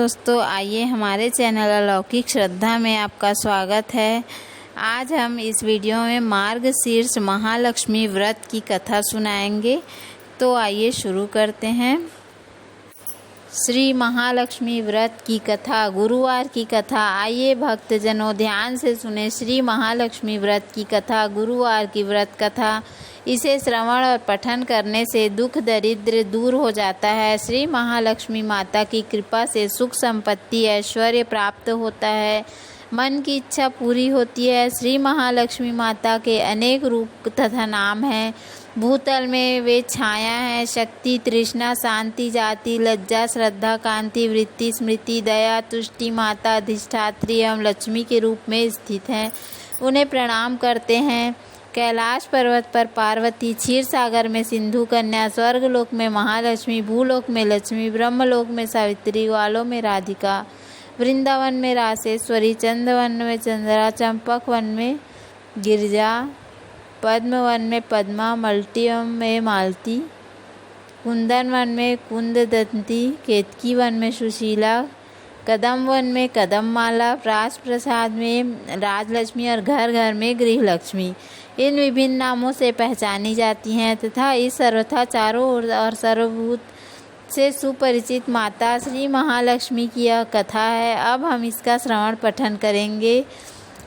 दोस्तों, आइए हमारे चैनल अलौकिक श्रद्धा में आपका स्वागत है। आज हम इस वीडियो में मार्गशीर्ष महालक्ष्मी व्रत की कथा सुनाएंगे। तो आइए शुरू करते हैं। श्री महालक्ष्मी व्रत की कथा, गुरुवार की कथा। आइए भक्तजनों ध्यान से सुने श्री महालक्ष्मी व्रत की कथा, गुरुवार की व्रत कथा। इसे श्रवण और पठन करने से दुख दरिद्र दूर हो जाता है। श्री महालक्ष्मी माता की कृपा से सुख संपत्ति ऐश्वर्य प्राप्त होता है, मन की इच्छा पूरी होती है। श्री महालक्ष्मी माता के अनेक रूप तथा नाम हैं। भूतल में वे छाया है, शक्ति, तृष्णा, शांति, जाति, लज्जा, श्रद्धा, कांति, वृत्ति, स्मृति, दया, तुष्टि, माता, अधिष्ठात्री एवं लक्ष्मी के रूप में स्थित हैं। उन्हें प्रणाम करते हैं। कैलाश पर्वत पर पार्वती, क्षीर सागर में सिंधु कन्या, स्वर्गलोक में महालक्ष्मी, भूलोक में लक्ष्मी, ब्रह्मलोक में सावित्री, ग्वालों में राधिका, वृंदावन में रासेश्वरी, चंदवन में चंद्रा, चंपक वन में गिरिजा, पद्मवन में पद्मा, मल्टियम में मालती, कुंदन वन में कुंददंती, केतकी वन में सुशीला, कदम वन में कदममाला, राजप्रसाद में राजलक्ष्मी और घर घर में गृहलक्ष्मी इन विभिन्न नामों से पहचानी जाती हैं तथा इस सर्वथा चारों ओर और सर्वभूत से सुपरिचित माता श्री महालक्ष्मी की यह कथा है। अब हम इसका श्रवण पठन करेंगे।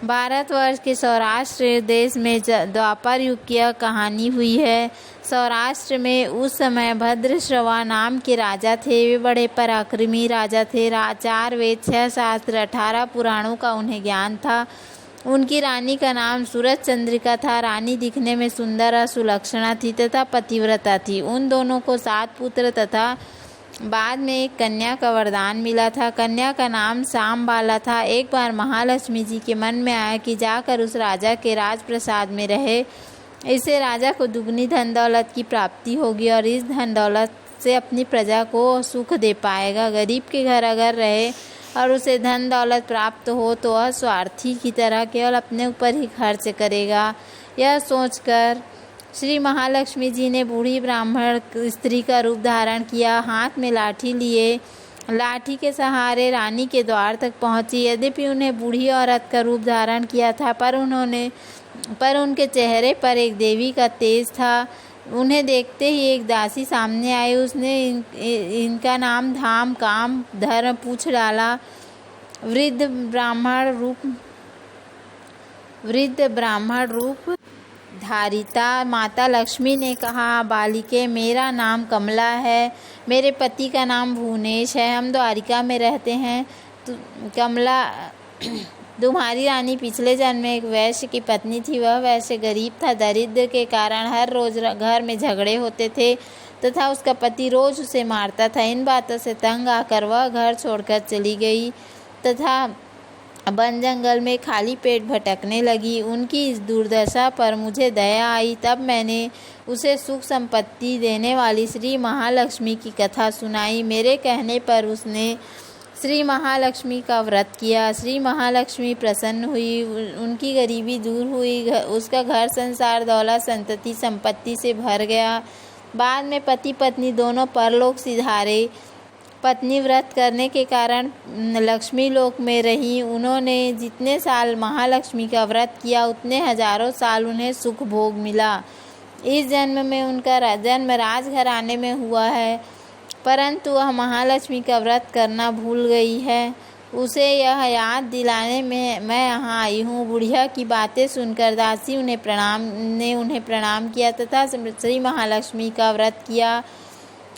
भारतवर्ष के सौराष्ट्र देश में द्वापर युग की यह कहानी हुई है। सौराष्ट्र में उस समय भद्रश्रवा नाम के राजा थे। वे बड़े पराक्रमी राजा थे। 4 वेद, 6 शास्त्र, 18 पुराणों का उन्हें ज्ञान था। उनकी रानी का नाम सूरज चंद्रिका था। रानी दिखने में सुंदर और सुलक्षणा थी तथा पतिव्रता थी। उन दोनों को 7 पुत्र तथा बाद में एक कन्या का वरदान मिला था। कन्या का नाम सांबाला था। एक बार महालक्ष्मी जी के मन में आया कि जाकर उस राजा के राजप्रसाद में रहे। इससे राजा को दुगनी धन दौलत की प्राप्ति होगी और इस धन दौलत से अपनी प्रजा को सुख दे पाएगा। गरीब के घर अगर रहे और उसे धन दौलत प्राप्त हो तो वह स्वार्थी की तरह केवल अपने ऊपर ही खर्च करेगा। यह सोचकर श्री महालक्ष्मी जी ने बूढ़ी ब्राह्मण स्त्री का रूप धारण किया। हाथ में लाठी लिए लाठी के सहारे रानी के द्वार तक पहुंची। यद्यपि उन्हें बूढ़ी औरत का रूप धारण किया था पर उनके चेहरे पर एक देवी का तेज था। उन्हें देखते ही एक दासी सामने आई। उसने इनका नाम धाम, काम, धर्म पूछ डाला। वृद्ध ब्राह्मण रूप धारिता माता लक्ष्मी ने कहा, बालिके, मेरा नाम कमला है। मेरे पति का नाम भुवनेश है। हम द्वारिका में रहते हैं। कमला, तुम्हारी रानी पिछले जन्म में एक वैश्य की पत्नी थी। वह वैश्य गरीब था। दरिद्र के कारण हर रोज घर में झगड़े होते थे तथा उसका पति रोज उसे मारता था। इन बातों से तंग आकर वह घर छोड़कर चली गई तथा वन जंगल में खाली पेट भटकने लगी। उनकी इस दुर्दशा पर मुझे दया आई। तब मैंने उसे सुख संपत्ति देने वाली श्री महालक्ष्मी की कथा सुनाई। मेरे कहने पर उसने श्री महालक्ष्मी का व्रत किया। श्री महालक्ष्मी प्रसन्न हुई। उनकी गरीबी दूर हुई। उसका घर संसार, दौलत, संतति, संपत्ति से भर गया। बाद में पति पत्नी दोनों परलोक सिधारे। पत्नी व्रत करने के कारण लक्ष्मी लोक में रही। उन्होंने जितने साल महालक्ष्मी का व्रत किया उतने हजारों साल उन्हें सुख भोग मिला। इस जन्म में उनका जन्म राजघराने में हुआ है, परंतु वह महालक्ष्मी का व्रत करना भूल गई है। उसे यह याद दिलाने में मैं यहाँ आई हूँ। बुढ़िया की बातें सुनकर दासी उन्हें प्रणाम किया तथा श्री महालक्ष्मी का व्रत किया।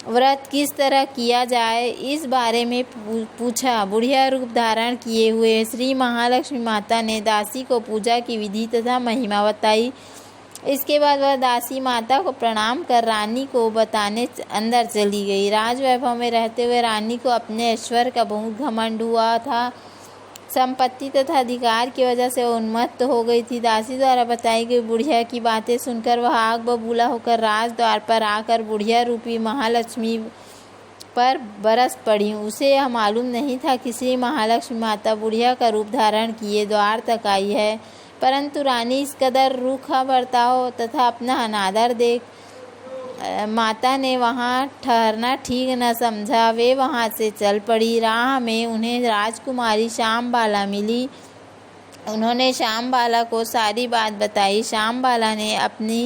व्रत किस तरह किया जाए इस बारे में पूछा। बुढ़िया रूप धारण किए हुए श्री महालक्ष्मी माता ने दासी को पूजा की विधि तथा महिमा बताई। इसके बाद वह दासी माता को प्रणाम कर रानी को बताने अंदर चली गई। राजवैभव में रहते हुए रानी को अपने ऐश्वर्य का बहुत घमंड हुआ था। संपत्ति तथा अधिकार की वजह से उन्मत्त हो गई थी। दासी द्वारा बताई गई बुढ़िया की बातें सुनकर वह आग बबूला होकर राजद्वार पर आकर बुढ़िया रूपी महालक्ष्मी पर बरस पड़ी। उसे यह मालूम नहीं था कि श्री महालक्ष्मी माता बुढ़िया का रूप धारण किए द्वार तक आई है, परंतु रानी इस कदर रूखा बर्ताव तथा अपना अनादर देख माता ने वहाँ ठहरना ठीक न समझा। वे वहाँ से चल पड़ी। राह में उन्हें राजकुमारी श्यामबाला मिली। उन्होंने श्यामबाला को सारी बात बताई। श्यामबाला ने अपनी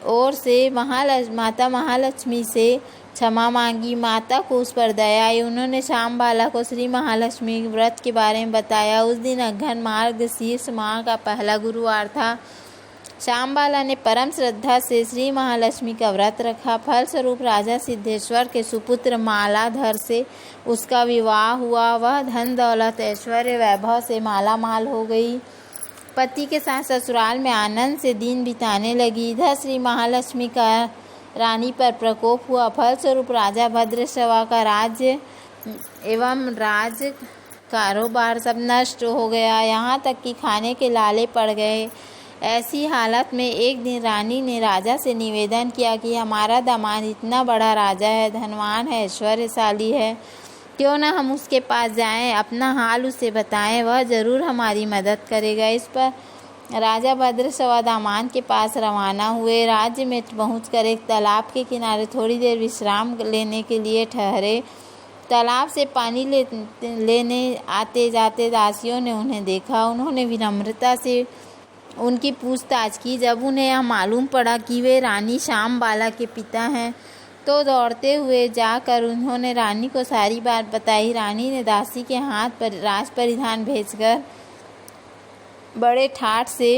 ओर से माता महालक्ष्मी से क्षमा मांगी। माता को उस पर दया आई। उन्होंने श्यामबाला को श्री महालक्ष्मी व्रत के बारे में बताया। उस दिन अघन मार्गशीर्ष माह का पहला गुरुवार था। श्यामबाला ने परम श्रद्धा से श्री महालक्ष्मी का व्रत रखा। फलस्वरूप राजा सिद्धेश्वर के सुपुत्र मालाधर से उसका विवाह हुआ। वह धन दौलत ऐश्वर्य वैभव से माला माल हो गई। पति के साथ ससुराल में आनंद से दिन बिताने लगी। इधर श्री महालक्ष्मी का रानी पर प्रकोप हुआ। फलस्वरूप राजा भद्रश्रवा का राज्य एवं राज कारोबार सब नष्ट हो गया। यहाँ तक कि खाने के लाले पड़ गए। ऐसी हालत में एक दिन रानी ने राजा से निवेदन किया कि हमारा दामाद इतना बड़ा राजा है, धनवान है, ऐश्वर्यशाली है, क्यों न हम उसके पास जाएं, अपना हाल उसे बताएं, वह ज़रूर हमारी मदद करेगा। इस पर राजा भद्रश्रवा दामाद के पास रवाना हुए। राज्य में पहुंचकर एक तालाब के किनारे थोड़ी देर विश्राम लेने के लिए ठहरे। तालाब से पानी लेने आते जाते दासियों ने उन्हें देखा। उन्होंने विनम्रता से उनकी पूछताछ की। जब उन्हें यह मालूम पड़ा कि वे रानी श्यामबाला के पिता हैं, तो दौड़ते हुए जाकर उन्होंने रानी को सारी बात बताई। रानी ने दासी के हाथ पर राज परिधान भेजकर बड़े ठाठ से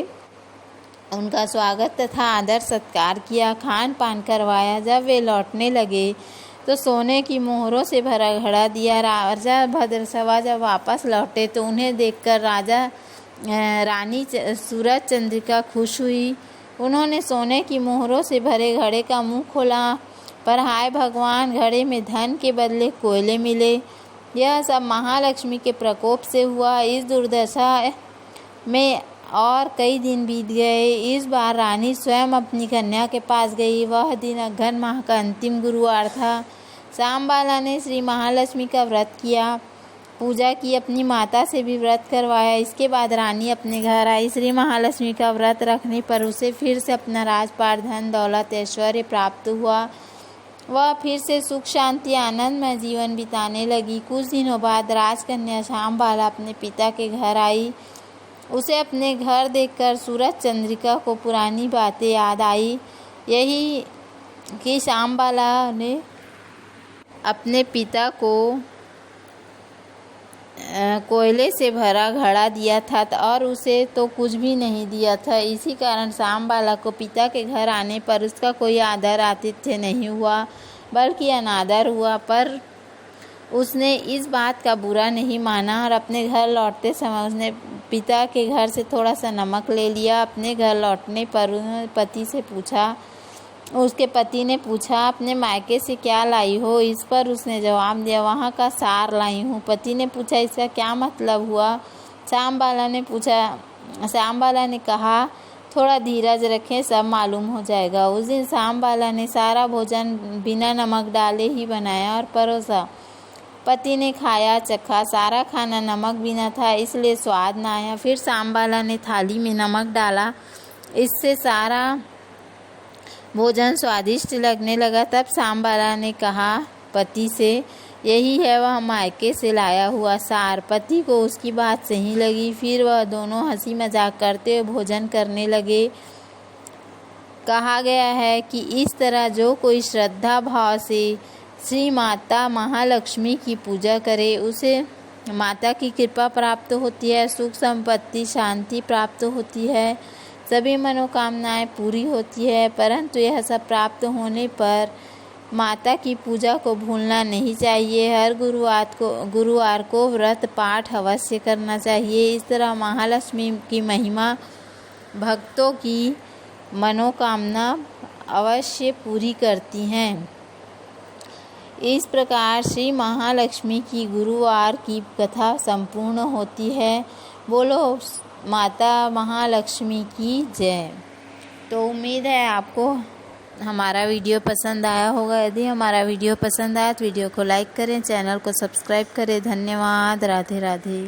उनका स्वागत तथा आदर सत्कार किया, खान पान करवाया। जब वे लौटने लगे तो सोने की मोहरों से भरा घड़ा दिया। राजा भद्रश्रवा जब वापस लौटे तो उन्हें देखकर रानी सूरज चंद्रिका खुश हुई। उन्होंने सोने की मोहरों से भरे घड़े का मुंह खोला, पर हाय भगवान, घड़े में धन के बदले कोयले मिले। यह सब महालक्ष्मी के प्रकोप से हुआ। इस दुर्दशा में और कई दिन बीत गए। इस बार रानी स्वयं अपनी कन्या के पास गई। वह दिन अघन माह का अंतिम गुरुवार था। श्यामबाला ने श्री महालक्ष्मी का व्रत किया, पूजा की, अपनी माता से भी व्रत करवाया। इसके बाद रानी अपने घर आई। श्री महालक्ष्मी का व्रत रखने पर उसे फिर से अपना राजपाट, धन दौलत, ऐश्वर्य प्राप्त हुआ। वह फिर से सुख शांति आनंदमय जीवन बिताने लगी। कुछ दिनों बाद राजकन्या श्यामबाला अपने पिता के घर आई। उसे अपने घर देखकर सूरज चंद्रिका को पुरानी बातें याद आई। यही कि श्यामबाला ने अपने पिता को कोयले से भरा घड़ा दिया था और उसे तो कुछ भी नहीं दिया था। इसी कारण श्यामबाला को पिता के घर आने पर उसका कोई आदर आतिथ्य नहीं हुआ, बल्कि अनादर हुआ। पर उसने इस बात का बुरा नहीं माना और अपने घर लौटते समय उसने पिता के घर से थोड़ा सा नमक ले लिया। अपने घर लौटने पर उसके पति ने पूछा, अपने मायके से क्या लाई हो? इस पर उसने जवाब दिया, वहाँ का सार लाई हूँ। पति ने पूछा, इसका क्या मतलब हुआ? श्यामबाला ने कहा, थोड़ा धीरज रखें, सब मालूम हो जाएगा। उस दिन श्यामबाला ने सारा भोजन बिना नमक डाले ही बनाया और परोसा। पति ने खाया, चखा। सारा खाना नमक बिना था, इसलिए स्वाद न आया। फिर श्यामबाला ने थाली में नमक डाला, इससे सारा भोजन स्वादिष्ट लगने लगा। तब श्यामबाला ने कहा पति से, यही है वह मायके से लाया हुआ सार। पति को उसकी बात सही लगी। फिर वह दोनों हंसी मजाक करते हुए भोजन करने लगे। कहा गया है कि इस तरह जो कोई श्रद्धा भाव से श्री माता महालक्ष्मी की पूजा करे, उसे माता की कृपा प्राप्त होती है, सुख संपत्ति शांति प्राप्त होती है, सभी मनोकामनाएं पूरी होती है। परंतु यह सब प्राप्त होने पर माता की पूजा को भूलना नहीं चाहिए। हर गुरुवार को व्रत पाठ अवश्य करना चाहिए। इस तरह महालक्ष्मी की महिमा भक्तों की मनोकामना अवश्य पूरी करती हैं। इस प्रकार श्री महालक्ष्मी की गुरुवार की कथा संपूर्ण होती है। बोलो माता महालक्ष्मी की जय। तो उम्मीद है आपको हमारा वीडियो पसंद आया होगा। यदि हमारा वीडियो पसंद आया तो वीडियो को लाइक करें, चैनल को सब्सक्राइब करें। धन्यवाद। राधे राधे।